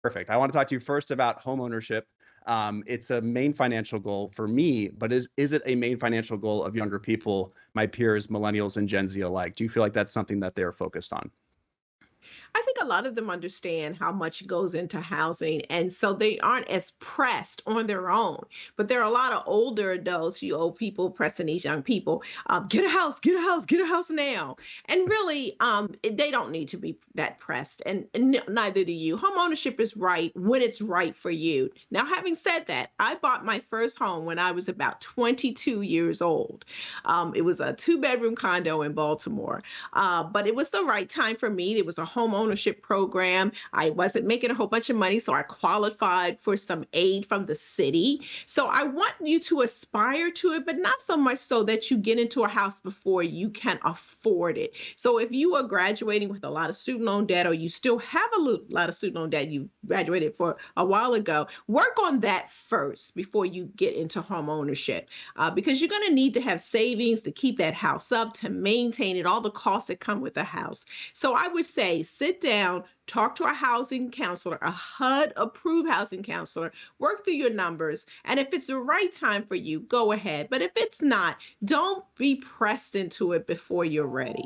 Perfect. I want to talk to you first about homeownership. It's a main financial goal for me, but is it a main financial goal of younger people, my peers, millennials and Gen Z alike? Do you feel like that's something that they're focused on? I think a lot of them understand how much goes into housing, and so they aren't as pressed on their own. But there are a lot of older adults, you old people, pressing these young people, get a house, get a house, get a house now. And really, they don't need to be that pressed, and neither do you. Home ownership is right when it's right for you. Now, having said that, I bought my first home when I was about 22 years old. It was a two-bedroom condo in Baltimore, but it was the right time for me. It was a home ownership program. I wasn't making a whole bunch of money, so I qualified for some aid from the city. So I want you to aspire to it, but not so much so that you get into a house before you can afford it. So if you are graduating with a lot of student loan debt, or you still have a lot of student loan debt you graduated for a while ago, work on that first before you get into home ownership, because you're going to need to have savings to keep that house up, to maintain it, all the costs that come with a house. So I would say sit down, talk to a housing counselor, a HUD approved housing counselor, work through your numbers. And if it's the right time for you, go ahead. But if it's not, don't be pressed into it before you're ready.